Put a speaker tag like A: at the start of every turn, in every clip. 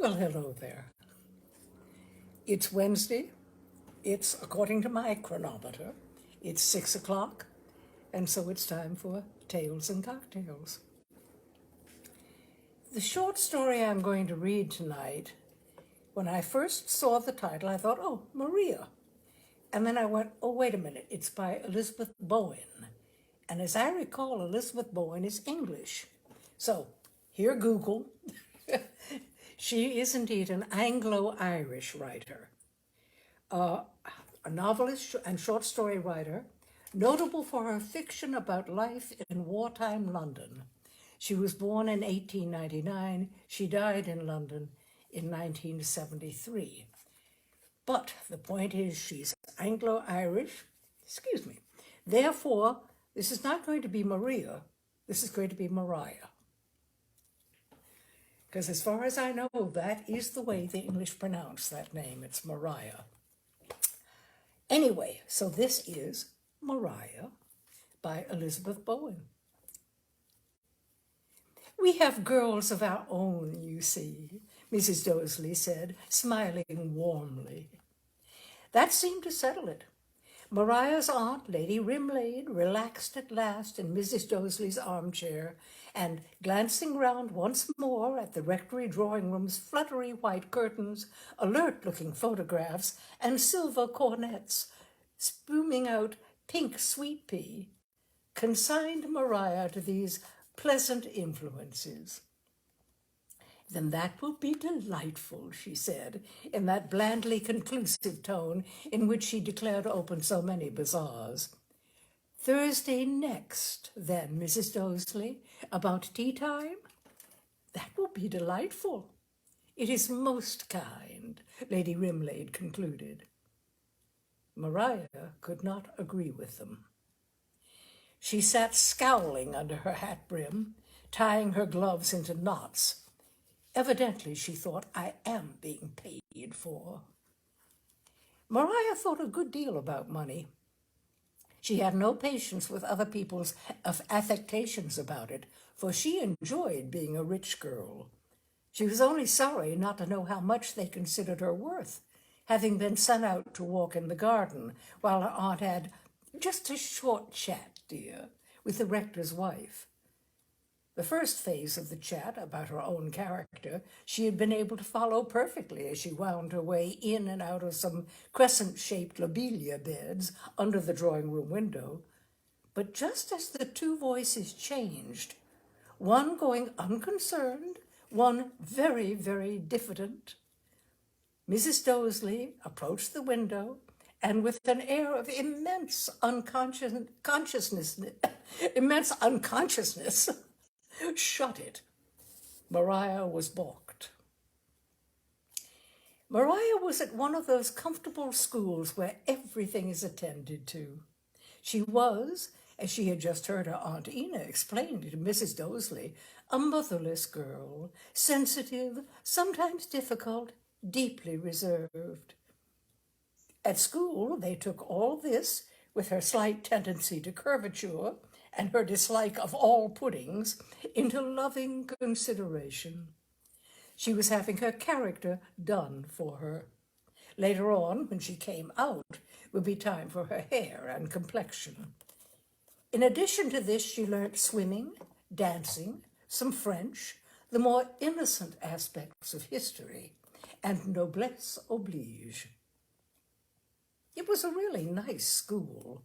A: Well, hello there. It's Wednesday. It's, according to my chronometer, it's 6 o'clock, and so it's time for Tales and Cocktails. The short story I'm going to read tonight, when I first saw the title, I thought, oh, Maria. And then I went, oh, wait a minute, it's by Elizabeth Bowen. And as I recall, Elizabeth Bowen is English. So, here, Google. She is indeed an Anglo-Irish writer, a novelist and short story writer, notable for her fiction about life in wartime London. She was born in 1899. She died in London in 1973. But the point is, she's Anglo-Irish, excuse me. Therefore, this is not going to be Maria, this is going to be Mariah. Because as far as I know, that is the way the English pronounce that name. It's Mariah. Anyway, so this is Mariah by Elizabeth Bowen. We have girls of our own, you see, Mrs. Doseley said, smiling warmly. That seemed to settle it. Mariah's aunt, Lady Rimlade, relaxed at last in Mrs. Doseley's armchair, and glancing round once more at the rectory drawing-room's fluttery white curtains, alert-looking photographs, and silver cornets, spuming out pink sweet pea, consigned Mariah to these pleasant influences. Then that will be delightful, she said, in that blandly conclusive tone in which she declared open so many bazaars. Thursday next, then, Mrs. Doseley, about tea time? That will be delightful. It is most kind, Lady Rimlade concluded. Mariah could not agree with them. She sat scowling under her hat brim, tying her gloves into knots. Evidently, she thought, I am being paid for. Mariah thought a good deal about money. She had no patience with other people's affectations about it, for she enjoyed being a rich girl. She was only sorry not to know how much they considered her worth, having been sent out to walk in the garden while her aunt had just a short chat, dear, with the rector's wife. The first phase of the chat, about her own character, she had been able to follow perfectly as she wound her way in and out of some crescent-shaped lobelia beds under the drawing-room window. But just as the two voices changed, one going unconcerned, one very, very diffident, Mrs. Doseley approached the window and with an air of immense unconsciousness, shut it. Mariah was balked. Mariah was at one of those comfortable schools where everything is attended to. She was, as she had just heard her Aunt Ina explain to Mrs. Doseley, a motherless girl, sensitive, sometimes difficult, deeply reserved. At school, they took all this, with her slight tendency to curvature and her dislike of all puddings, into loving consideration. She was having her character done for her. Later on, when she came out, would be time for her hair and complexion. In addition to this, she learnt swimming, dancing, some French, the more innocent aspects of history, and noblesse oblige. It was a really nice school.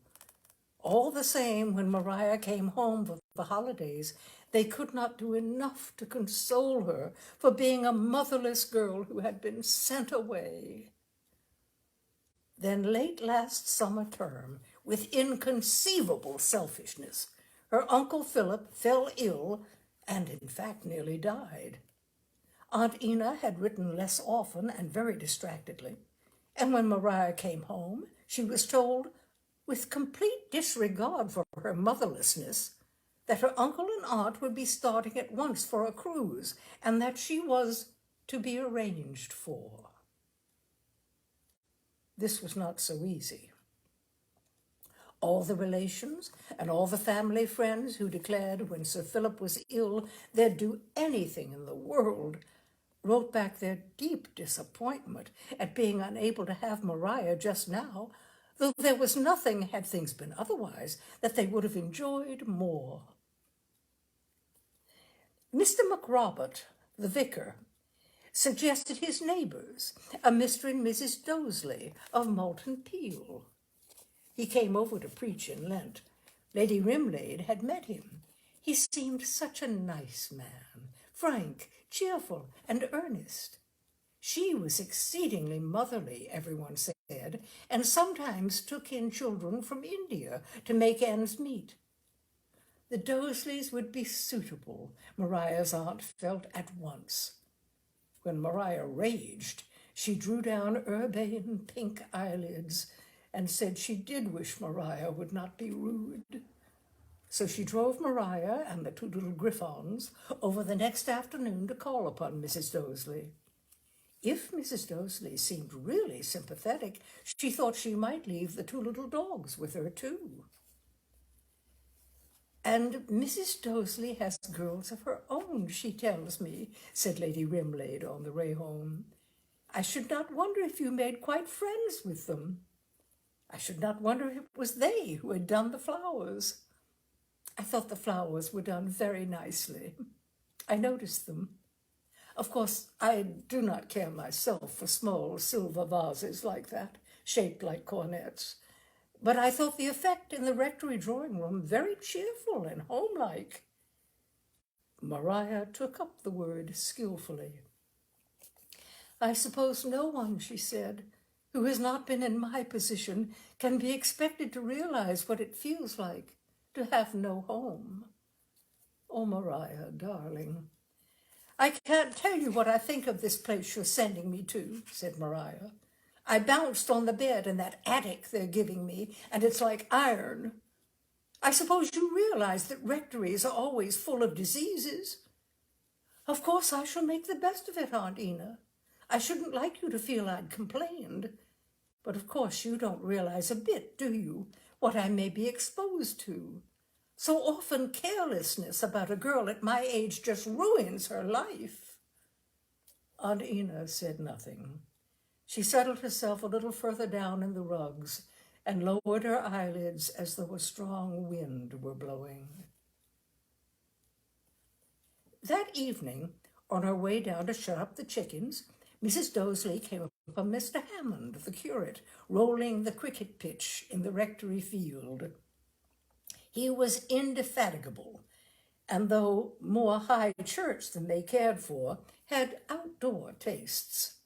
A: All the same, when Mariah came home for the holidays, they could not do enough to console her for being a motherless girl who had been sent away. Then late last summer term, with inconceivable selfishness, her Uncle Philip fell ill and in fact nearly died. Aunt Ina had written less often and very distractedly, and when Mariah came home, she was told, with complete disregard for her motherlessness, that her uncle and aunt would be starting at once for a cruise, and that she was to be arranged for. This was not so easy. All the relations and all the family friends who declared when Sir Philip was ill they'd do anything in the world wrote back their deep disappointment at being unable to have Maria just now, though there was nothing, had things been otherwise, that they would have enjoyed more. Mr. McRobert, the vicar, suggested his neighbours, a Mr. and Mrs. Doseley of Malton Peel. He came over to preach in Lent. Lady Rimlade had met him. He seemed such a nice man, frank, cheerful, and earnest. She was exceedingly motherly, everyone said, and sometimes took in children from India to make ends meet. The Dosleys would be suitable, Maria's aunt felt at once. When Maria raged, she drew down urbane pink eyelids and said she did wish Maria would not be rude. So she drove Maria and the two little Griffons over the next afternoon to call upon Mrs. Doseley. If Mrs. Doseley seemed really sympathetic, she thought she might leave the two little dogs with her too. And Mrs. Doseley has girls of her own, she tells me, said Lady Rimlade on the way home. I should not wonder if you made quite friends with them. I should not wonder if it was they who had done the flowers. I thought the flowers were done very nicely. I noticed them. Of course, I do not care myself for small silver vases like that, shaped like cornets. But I thought the effect in the rectory drawing-room very cheerful and homelike. Maria took up the word skillfully. I suppose no one, she said, who has not been in my position can be expected to realize what it feels like to have no home. Oh, Maria, darling. I can't tell you what I think of this place you're sending me to, said Maria. I bounced on the bed in that attic they're giving me, and it's like iron. I suppose you realize that rectories are always full of diseases. Of course I shall make the best of it, Aunt Ina. I shouldn't like you to feel I'd complained. But of course you don't realize a bit, do you, what I may be exposed to? So often carelessness about a girl at my age just ruins her life. Aunt Ina said nothing. She settled herself a little further down in the rugs and lowered her eyelids as though a strong wind were blowing. That evening, on her way down to shut up the chickens, Mrs. Doseley came upon Mr. Hammond, the curate, rolling the cricket pitch in the rectory field. He was indefatigable, and though more high church than they cared for, had outdoor tastes.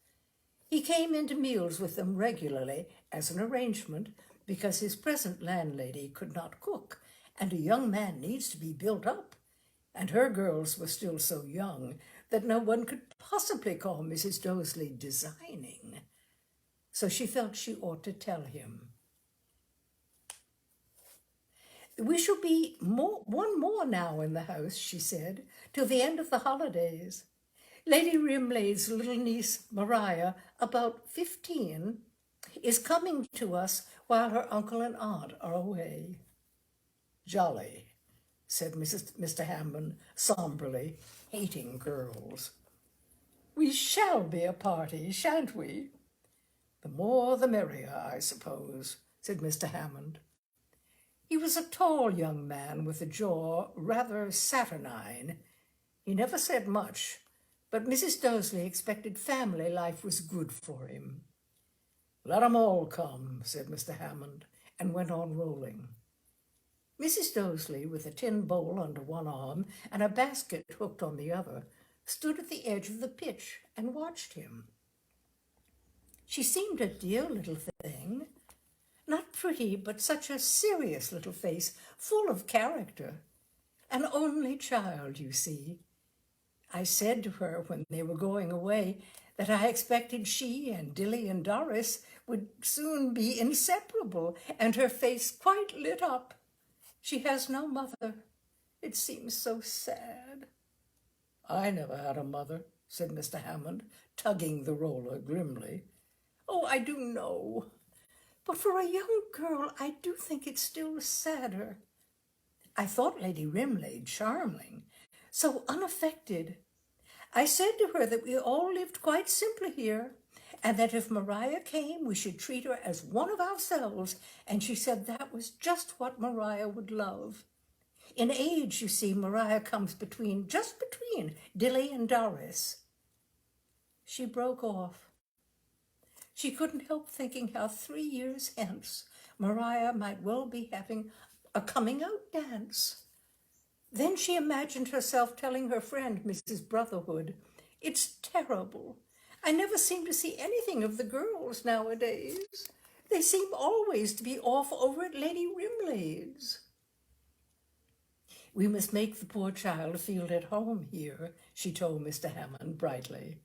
A: He came into meals with them regularly as an arrangement because his present landlady could not cook, and a young man needs to be built up, and her girls were still so young that no one could possibly call Mrs. Doseley designing. So she felt she ought to tell him. We shall be one more now in the house, she said, till the end of the holidays. Lady Rimlade's little niece, Maria, about 15, is coming to us while her uncle and aunt are away. Jolly, said Mr. Hammond somberly, hating girls. We shall be a party, shan't we? The more the merrier, I suppose, said Mr. Hammond. He was a tall young man with a jaw rather saturnine. He never said much, but Mrs. Doseley expected family life was good for him. Let 'em all come, said Mr. Hammond, and went on rolling. Mrs. Doseley, with a tin bowl under one arm and a basket hooked on the other, stood at the edge of the pitch and watched him. She seemed a dear little thing, not pretty, but such a serious little face, full of character. An only child, you see. I said to her when they were going away that I expected she and Dilly and Doris would soon be inseparable, and her face quite lit up. She has no mother. It seems so sad. I never had a mother, said Mr. Hammond, tugging the roller grimly. Oh, I do know. But for a young girl, I do think it's still sadder. I thought Lady Rimlade charming, so unaffected. I said to her that we all lived quite simply here, and that if Maria came, we should treat her as one of ourselves, and she said that was just what Maria would love. In age, you see, Maria comes just between Dilly and Doris. She broke off. She couldn't help thinking how 3 years hence Maria might well be having a coming-out dance. Then she imagined herself telling her friend, Mrs. Brotherhood, "It's terrible. I never seem to see anything of the girls nowadays. They seem always to be off over at Lady Rimley's." "We must make the poor child feel at home here," she told Mr. Hammond brightly.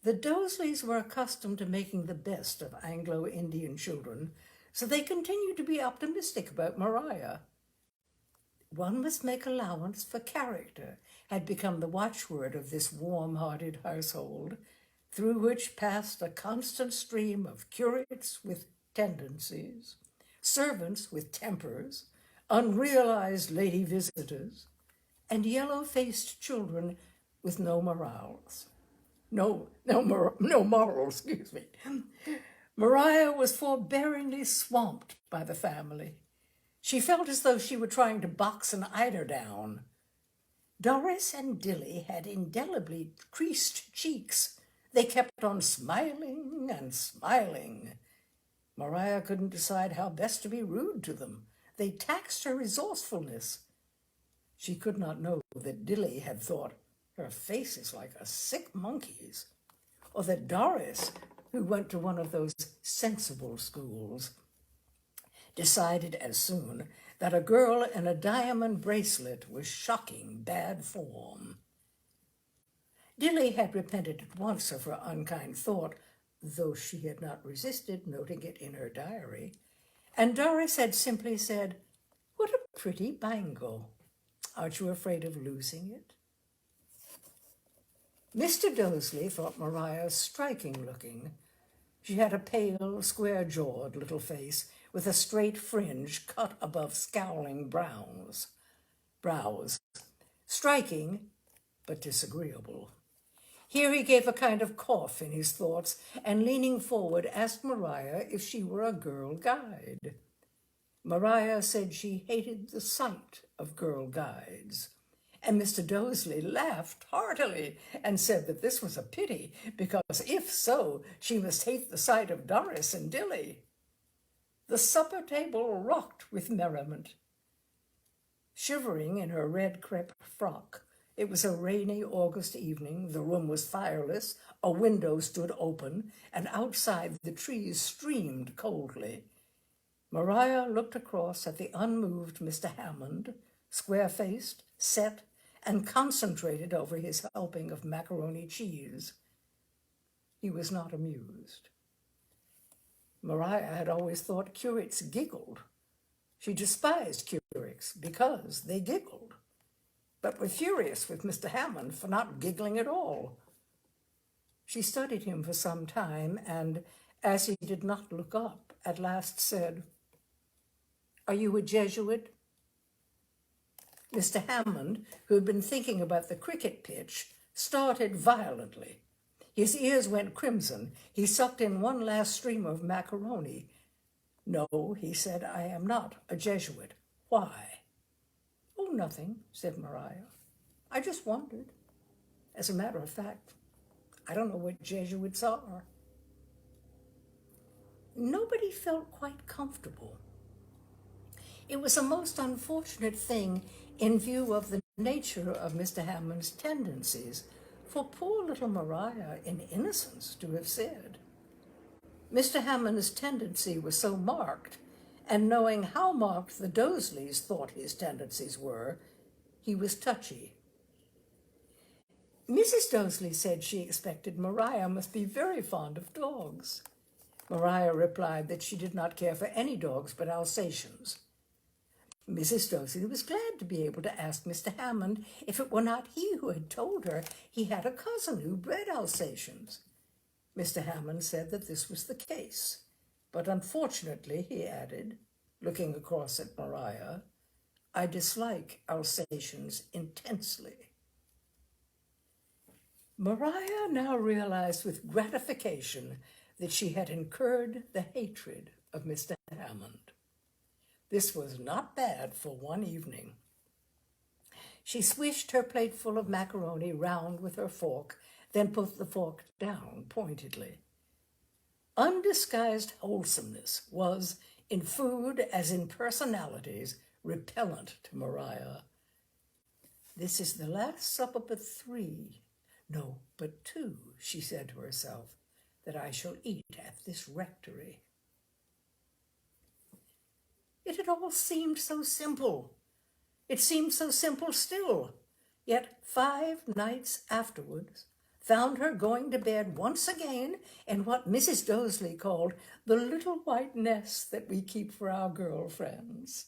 A: The Dosleys were accustomed to making the best of Anglo-Indian children, so they continued to be optimistic about Maria. "One must make allowance for character," had become the watchword of this warm-hearted household, through which passed a constant stream of curates with tendencies, servants with tempers, unrealized lady visitors, and yellow-faced children with no morals. No morals, excuse me. Maria was forbearingly swamped by the family. She felt as though she were trying to box an eider down. Doris and Dilly had indelibly creased cheeks. They kept on smiling and smiling. Maria couldn't decide how best to be rude to them. They taxed her resourcefulness. She could not know that Dilly had thought, "Her face is like a sick monkey's," or that Doris, who went to one of those sensible schools, decided as soon that a girl in a diamond bracelet was shocking bad form. Dilly had repented at once of her unkind thought, though she had not resisted noting it in her diary, and Doris had simply said, "What a pretty bangle. Aren't you afraid of losing it?" Mr. Dosley thought Maria striking-looking. She had a pale, square-jawed little face with a straight fringe cut above scowling brows. Striking, but disagreeable. Here he gave a kind of cough in his thoughts, and leaning forward, asked Maria if she were a girl guide. Maria said she hated the sight of girl guides, and Mr. Dosley laughed heartily and said that this was a pity, because if so, she must hate the sight of Doris and Dilly. The supper table rocked with merriment. Shivering in her red crepe frock, it was a rainy August evening, the room was fireless, a window stood open, and outside the trees streamed coldly. Maria looked across at the unmoved Mr. Hammond, square-faced, set, and concentrated over his helping of macaroni cheese. He was not amused. Maria had always thought curates giggled. She despised curates because they giggled, but were furious with Mr. Hammond for not giggling at all. She studied him for some time, and, as he did not look up, at last said, "Are you a Jesuit?" Mr. Hammond, who had been thinking about the cricket pitch, started violently. His ears went crimson. He sucked in one last stream of macaroni. "No," he said, "I am not a Jesuit. Why?" "Oh, nothing," said Maria. "I just wondered. As a matter of fact, I don't know what Jesuits are." Nobody felt quite comfortable. It was a most unfortunate thing in view of the nature of Mr. Hammond's tendencies for poor little Maria in innocence to have said. Mr. Hammond's tendency was so marked, and knowing how marked the Dosleys thought his tendencies were, he was touchy. Mrs. Dosley said she expected Maria must be very fond of dogs. Maria replied that she did not care for any dogs but Alsatians. Mrs. Dosley was glad to be able to ask Mr. Hammond if it were not he who had told her he had a cousin who bred Alsatians. Mr. Hammond said that this was the case, but unfortunately, he added, looking across at Maria, "I dislike Alsatians intensely." Maria now realized with gratification that she had incurred the hatred of Mr. Hammond. This was not bad for one evening. She swished her plate full of macaroni round with her fork, then put the fork down pointedly. Undisguised wholesomeness was, in food as in personalities, repellent to Maria. This is the last supper but 3, no, but 2, she said to herself, that I shall eat at this rectory. It had all seemed so simple. It seemed so simple still. Yet 5 nights afterwards found her going to bed once again in what Mrs. Doseley called the little white nest that we keep for our girlfriends.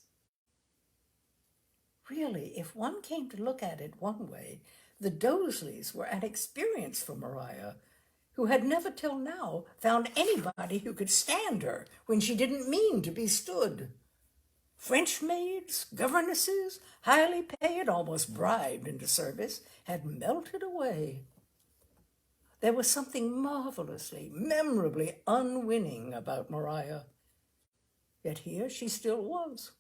A: Really, if one came to look at it one way, the Dosleys were an experience for Maria, who had never till now found anybody who could stand her when she didn't mean to be stood. French maids, governesses, highly paid, almost bribed into service, had melted away. There was something marvelously, memorably unwinning about Maria. Yet here she still was.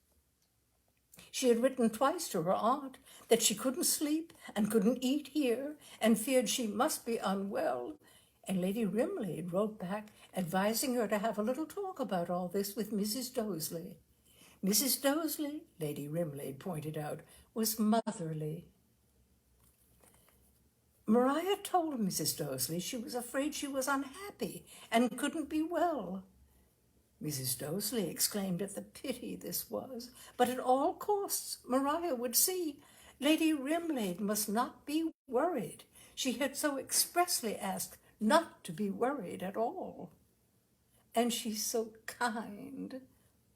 A: She had written twice to her aunt that she couldn't sleep and couldn't eat here and feared she must be unwell, and Lady Rimlade wrote back advising her to have a little talk about all this with Mrs. Doseley. Mrs. Doseley, Lady Rimlade pointed out, was motherly. Maria told Mrs. Doseley she was afraid she was unhappy and couldn't be well. Mrs. Doseley exclaimed at the pity this was, but at all costs Maria would see. Lady Rimlade must not be worried. She had so expressly asked not to be worried at all. And she's so kind,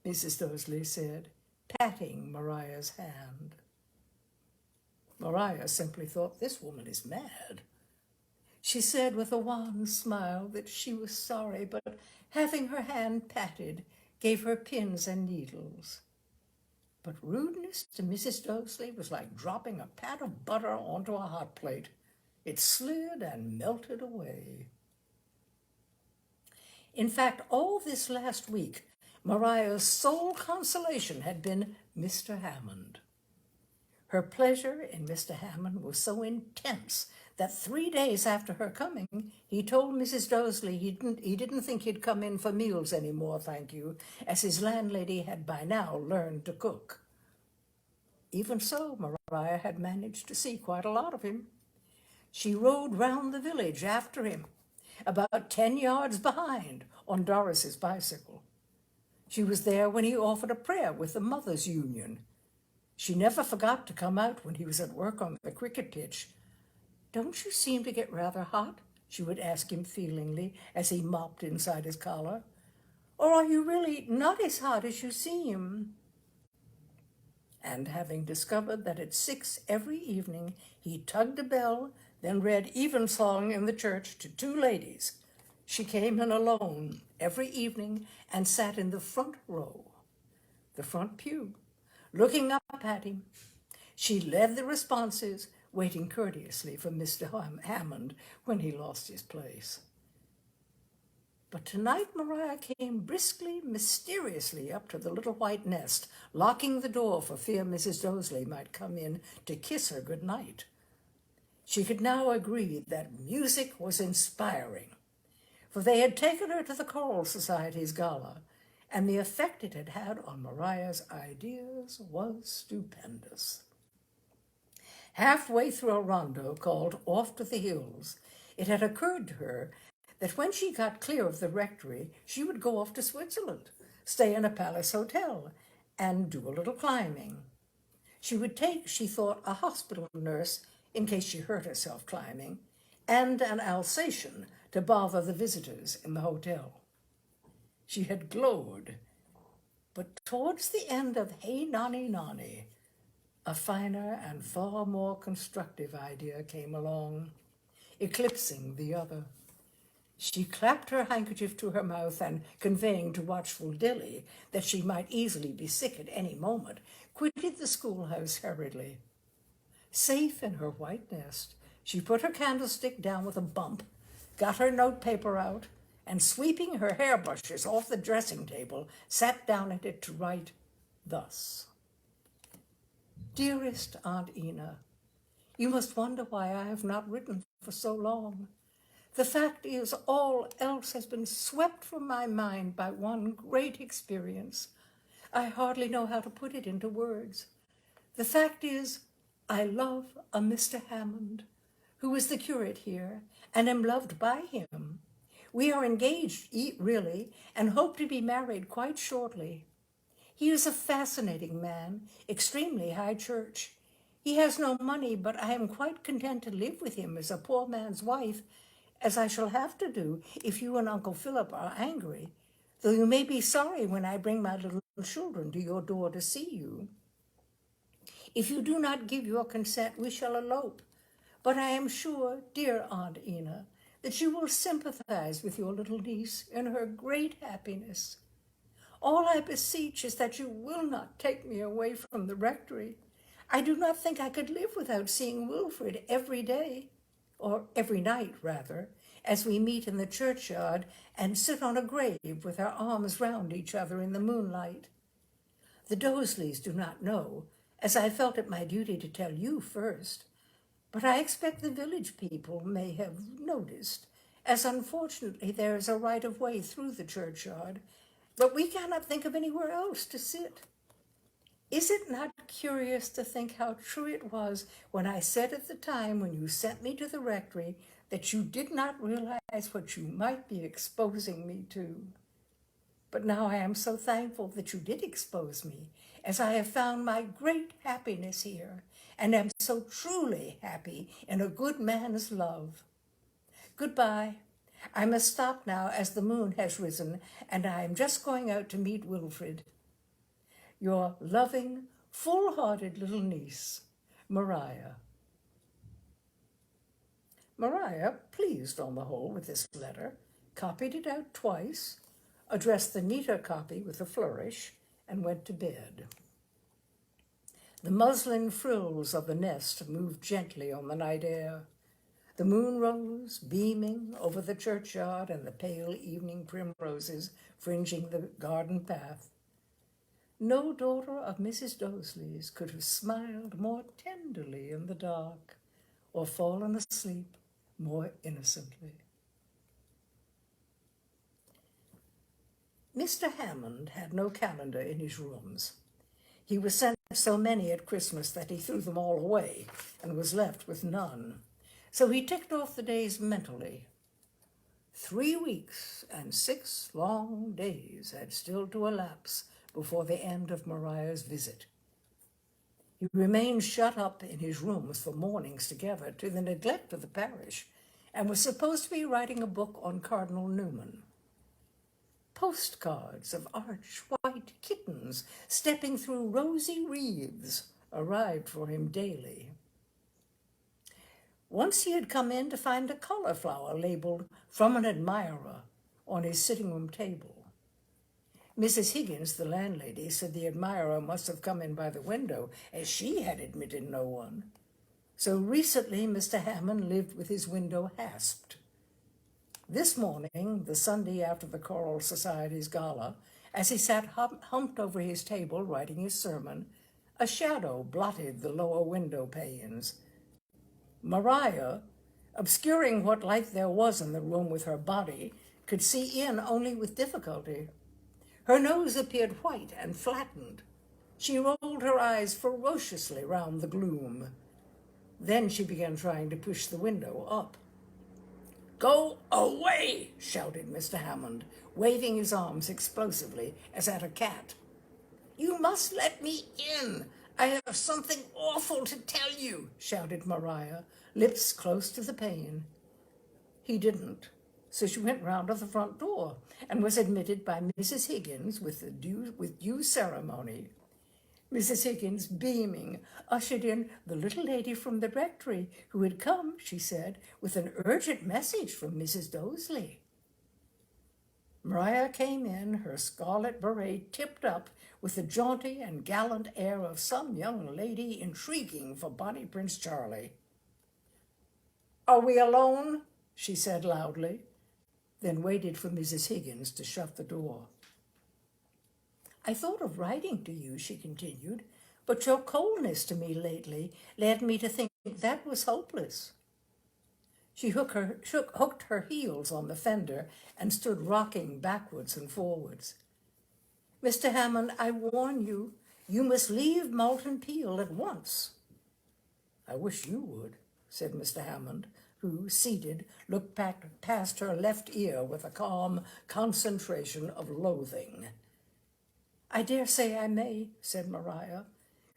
A: Mrs. Doseley said, patting Maria's hand. Maria simply thought, this woman is mad. She said with a wan smile that she was sorry, but having her hand patted, gave her pins and needles. But rudeness to Mrs. Doseley was like dropping a pat of butter onto a hot plate. It slid and melted away. In fact, all this last week, Maria's sole consolation had been Mr. Hammond. Her pleasure in Mr. Hammond was so intense that 3 days after her coming, he told Mrs. Doseley he didn't think he'd come in for meals any more, thank you, as his landlady had by now learned to cook. Even so, Maria had managed to see quite a lot of him. She rode round the village after him, about 10 yards behind, on Doris's bicycle. She was there when he offered a prayer with the Mothers' Union. She never forgot to come out when he was at work on the cricket pitch. Don't you seem to get rather hot? She would ask him feelingly as he mopped inside his collar. Or are you really not as hot as you seem? And having discovered that at 6 every evening he tugged a bell, then read evensong in the church to 2 ladies, she came in alone every evening and sat in the front row, the front pew, looking up at him. She led the responses, waiting courteously for Mr. Hammond when he lost his place. But tonight Maria came briskly, mysteriously up to the little white nest, locking the door for fear Mrs. Doseley might come in to kiss her good night. She could now agree that music was inspiring, for they had taken her to the Choral Society's gala, and the effect it had had on Maria's ideas was stupendous. Halfway through a rondo called Off to the Hills, it had occurred to her that when she got clear of the rectory, she would go off to Switzerland, stay in a palace hotel, and do a little climbing. She would take, she thought, a hospital nurse in case she hurt herself climbing, and an Alsatian to bother the visitors in the hotel. She had glowed, but towards the end of Hey Nonny Nonny, a finer and far more constructive idea came along, eclipsing the other. She clapped her handkerchief to her mouth and, conveying to watchful Dilly that she might easily be sick at any moment, quitted the schoolhouse hurriedly. Safe in her white nest, She put her candlestick down with a bump, got her notepaper out, and sweeping her hairbrushes off the dressing table, sat down at it to write thus. Dearest Aunt Ina, you must wonder why I have not written for so long. The fact is, all else has been swept from my mind by one great experience. I hardly know how to put it into words. The fact is, I love a Mr. Hammond, who is the curate here, and am loved by him. We are engaged, really, and hope to be married quite shortly. He is a fascinating man, extremely high church. He has no money, but I am quite content to live with him as a poor man's wife, as I shall have to do if you and Uncle Philip are angry, though you may be sorry when I bring my little children to your door to see you. If you do not give your consent, we shall elope. But I am sure, dear Aunt Ina, that you will sympathize with your little niece in her great happiness. All I beseech is that you will not take me away from the rectory. I do not think I could live without seeing Wilfred every day, or every night, rather, as we meet in the churchyard and sit on a grave with our arms round each other in the moonlight. The Dosleys do not know, as I felt it my duty to tell you first, but I expect the village people may have noticed, as unfortunately there is a right-of-way through the churchyard, but we cannot think of anywhere else to sit. Is it not curious to think how true it was when I said at the time when you sent me to the rectory that you did not realize what you might be exposing me to? But now I am so thankful that you did expose me, as I have found my great happiness here, and am so truly happy in a good man's love. Goodbye. I must stop now, as the moon has risen, and I am just going out to meet Wilfred. Your loving, full-hearted little niece, Maria. Maria, pleased on the whole with this letter, copied it out twice, addressed the neater copy with a flourish, and went to bed. The muslin frills of the nest moved gently on the night air. The moon rose, beaming over the churchyard and the pale evening primroses fringing the garden path. No daughter of Mrs. Dosley's could have smiled more tenderly in the dark, or fallen asleep more innocently. Mr. Hammond had no calendar in his rooms. He was sent so many at Christmas that he threw them all away and was left with none. So he ticked off the days mentally. 3 weeks and 6 long days had still to elapse before the end of Maria's visit. He remained shut up in his rooms for mornings together, to the neglect of the parish, and was supposed to be writing a book on Cardinal Newman. Postcards of arch white kittens stepping through rosy wreaths arrived for him daily. Once he had come in to find a cauliflower labeled "From an Admirer" on his sitting room table. Mrs. Higgins, the landlady, said the admirer must have come in by the window, as she had admitted no one. So recently Mr. Hammond lived with his window hasped. This morning, the Sunday after the Choral Society's gala, as he sat humped over his table writing his sermon, a shadow blotted the lower window panes. Maria, obscuring what light there was in the room with her body, could see in only with difficulty. Her nose appeared white and flattened. She rolled her eyes ferociously round the gloom. Then she began trying to push the window up. "Go away!" shouted Mr. Hammond, waving his arms explosively as at a cat. "You must let me in. I have something awful to tell you," shouted Maria, lips close to the pane. He didn't, so she went round to the front door and was admitted by Mrs. Higgins with due ceremony. Mrs. Higgins, beaming, ushered in the little lady from the rectory, who had come, she said, with an urgent message from Mrs. Dosley. Maria came in, her scarlet beret tipped up, with the jaunty and gallant air of some young lady intriguing for Bonnie Prince Charlie. Are we alone? She said loudly, then waited for Mrs. Higgins to shut the door. I thought of writing to you, she continued, but your coldness to me lately led me to think that was hopeless. She hooked her heels on the fender and stood rocking backwards and forwards. Mr. Hammond, I warn you, you must leave Malton Peel at once. I wish you would, said Mr. Hammond, who, seated, looked past her left ear with a calm concentration of loathing. I dare say I may, said Maria,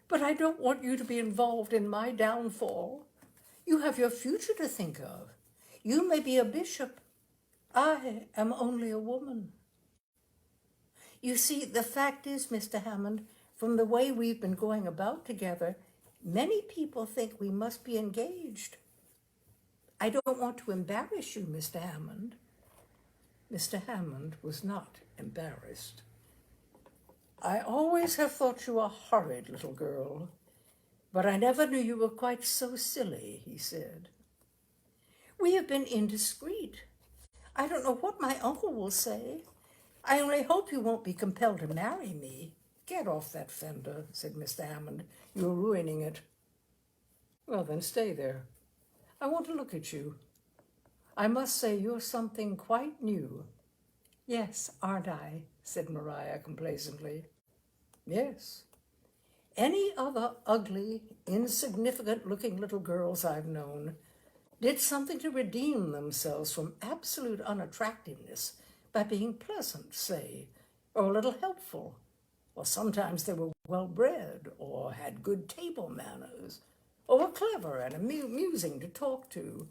A: but I don't want you to be involved in my downfall. You have your future to think of. You may be a bishop. I am only a woman. You see, the fact is, Mr. Hammond, from the way we've been going about together, many people think we must be engaged. I don't want to embarrass you, Mr. Hammond. Mr. Hammond was not embarrassed. I always have thought you a horrid little girl, but I never knew you were quite so silly, he said. We have been indiscreet. I don't know what my uncle will say. I only hope you won't be compelled to marry me. Get off that fender, said Mr. Hammond. You're ruining it. Well, then stay there. I want to look at you. I must say you're something quite new. Yes, aren't I? Said Maria complacently. Yes. Any other ugly, insignificant-looking little girls I've known did something to redeem themselves from absolute unattractiveness by being pleasant, say, or a little helpful, or sometimes they were well-bred, or had good table manners, or were clever and amusing to talk to.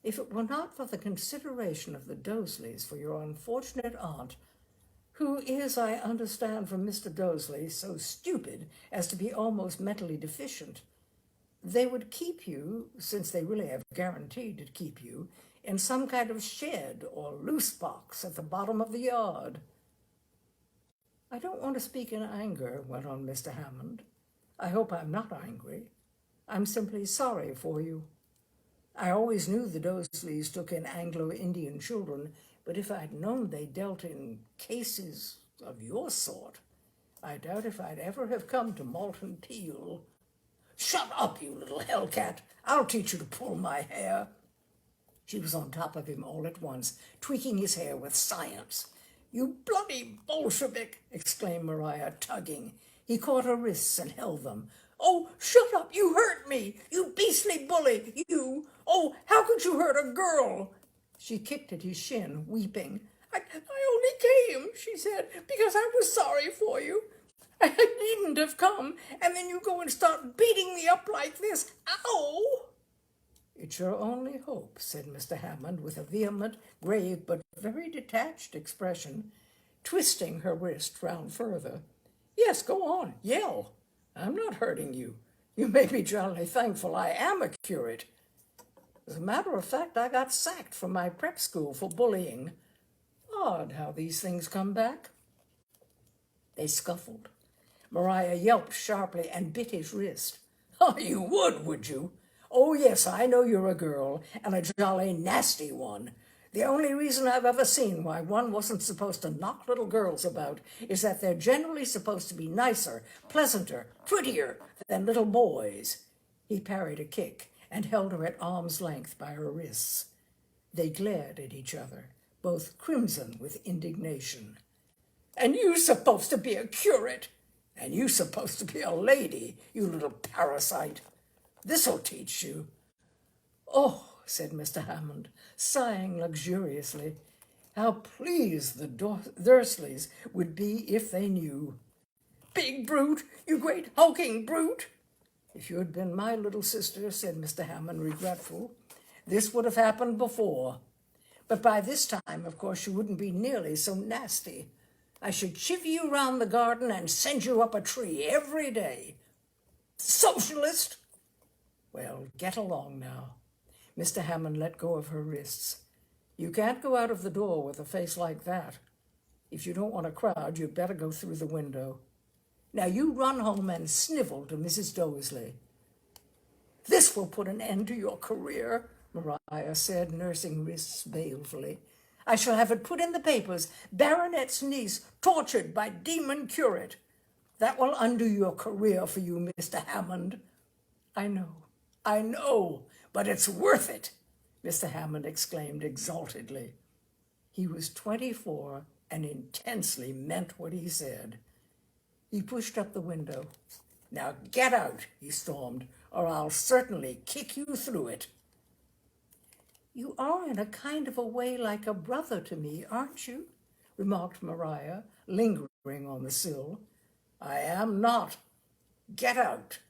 A: If it were not for the consideration of the Dosleys for your unfortunate aunt, who is, I understand from Mr. Dosley, so stupid as to be almost mentally deficient, they would keep you, since they really have guaranteed to keep you, in some kind of shed or loose box at the bottom of the yard. I don't want to speak in anger, went on Mr. Hammond. I hope I'm not angry. I'm simply sorry for you. I always knew the Dosleys took in Anglo-Indian children, but if I'd known they dealt in cases of your sort, I doubt if I'd ever have come to Malton Peel. Shut up, you little hellcat. I'll teach you to pull my hair. She was on top of him all at once, tweaking his hair with science. You bloody Bolshevik, exclaimed Maria, tugging. He caught her wrists and held them. Oh, shut up, you hurt me, you beastly bully, you. Oh, how could you hurt a girl? She kicked at his shin, weeping. I only came, she said, because I was sorry for you. I needn't have come, and then you go and start beating me up like this. Ow! It's your only hope, said Mr. Hammond, with a vehement, grave, but very detached expression, twisting her wrist round further. Yes, go on, yell. I'm not hurting you. You may be jolly thankful I am a curate. As a matter of fact, I got sacked from my prep school for bullying. Odd how these things come back. They scuffled. Maria yelped sharply and bit his wrist. Oh, you would you? Oh, yes, I know you're a girl, and a jolly nasty one. The only reason I've ever seen why one wasn't supposed to knock little girls about is that they're generally supposed to be nicer, pleasanter, prettier than little boys. He parried a kick and held her at arm's length by her wrists. They glared at each other, both crimson with indignation. And you supposed to be a curate, and you supposed to be a lady, you little parasite. This'll teach you. Oh, said Mr. Hammond, sighing luxuriously, how pleased the Dursleys would be if they knew. Big brute, you great hulking brute. If you had been my little sister, said Mr. Hammond, regretful, this would have happened before. But by this time, of course, you wouldn't be nearly so nasty. I should chivvy you round the garden and send you up a tree every day. Socialist! Well, get along now. Mr. Hammond let go of her wrists. You can't go out of the door with a face like that. If you don't want a crowd, you'd better go through the window. Now you run home and snivel to Mrs. Dosley. This This will put an end to your career, Maria said, nursing wrists balefully. I shall have it put in the papers, baronet's niece tortured by demon curate. That will undo your career for you, Mr. Hammond. I know, but it's worth it, Mr. Hammond exclaimed exaltedly. He was 24 and intensely meant what he said. He pushed up the window. Now get out, he stormed, or I'll certainly kick you through it. You are in a kind of a way like a brother to me, aren't you? Remarked Maria, lingering on the sill. I am not. Get out.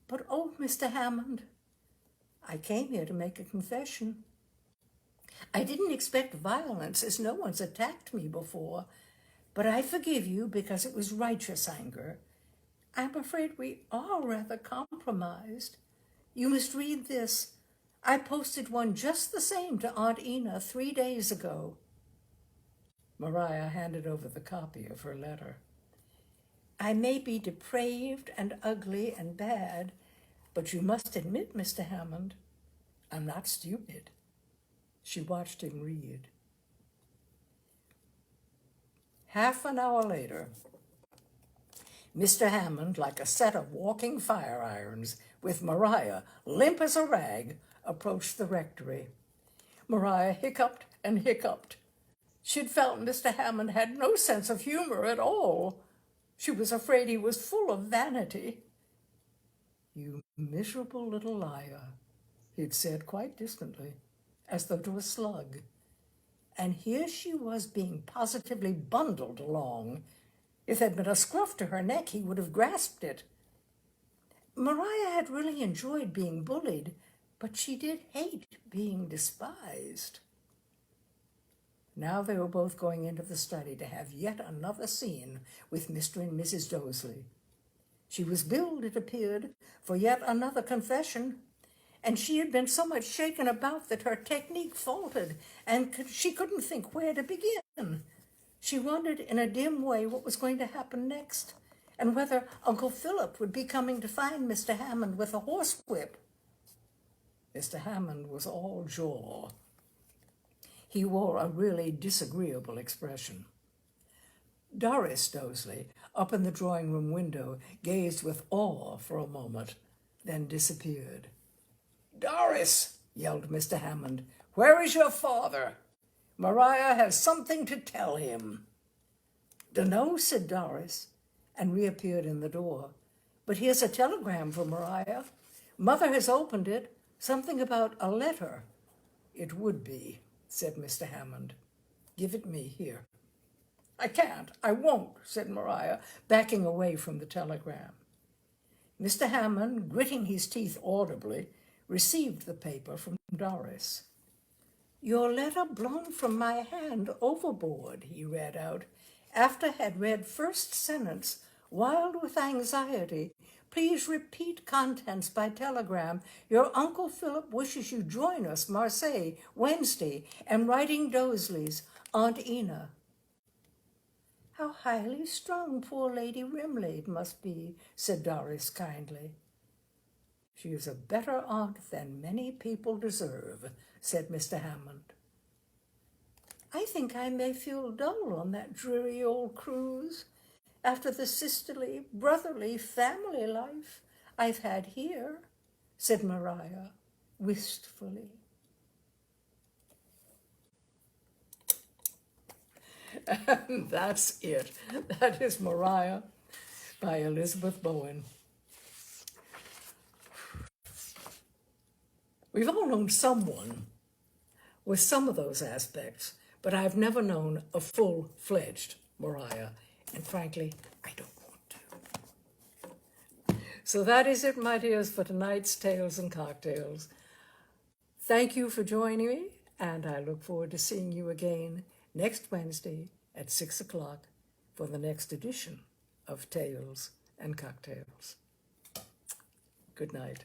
A: But oh, Mr. Hammond, I came here to make a confession. I didn't expect violence, as no one's attacked me before, but I forgive you because it was righteous anger. I'm afraid we are rather compromised. You must read this. I posted one just the same to Aunt Ina 3 days ago. Maria handed over the copy of her letter. I may be depraved and ugly and bad, but you must admit, Mr. Hammond, I'm not stupid. She watched him read. Half an hour later, Mr. Hammond, like a set of walking fire irons, with Maria, limp as a rag, approached the rectory. Maria hiccuped and hiccuped. She'd felt Mr. Hammond had no sense of humor at all. She was afraid he was full of vanity. You miserable little liar, he'd said quite distantly, as though to a slug. And here she was being positively bundled along. If there'd been a scruff to her neck, he would have grasped it. Maria had really enjoyed being bullied, but she did hate being despised. Now they were both going into the study to have yet another scene with Mr. and Mrs. Doseley. She was billed, it appeared, for yet another confession, and she had been so much shaken about that her technique faltered, and she couldn't think where to begin. She wondered in a dim way what was going to happen next, and whether Uncle Philip would be coming to find Mr. Hammond with a horsewhip. Mr. Hammond was all jaw. He wore a really disagreeable expression. Doris Doseley, up in the drawing-room window, gazed with awe for a moment, then disappeared. Doris, yelled Mr. Hammond, where is your father? Maria has something to tell him. Dunno, said Doris, and reappeared in the door. But here's a telegram for Maria. Mother has opened it, something about a letter. It would be, said Mr. Hammond. Give it me here. I can't, I won't, said Maria, backing away from the telegram. Mr. Hammond, gritting his teeth audibly, received the paper from Doris. Your letter blown from my hand overboard, he read out. After had read first sentence, wild with anxiety, please repeat contents by telegram. Your Uncle Philip wishes you join us, Marseille, Wednesday, and writing Doseley's, Aunt Ina. How highly strung poor Lady Rimlade must be, said Doris kindly. She is a better aunt than many people deserve, said Mr. Hammond. I think I may feel dull on that dreary old cruise, after the sisterly, brotherly family life I've had here, said Maria wistfully. And that's it. That is Maria by Elizabeth Bowen. We've all known someone with some of those aspects, but I've never known a full-fledged Maria, and frankly, I don't want to. So that is it, my dears, for tonight's Tales and Cocktails. Thank you for joining me, and I look forward to seeing you again next Wednesday at 6 o'clock for the next edition of Tales and Cocktails. Good night.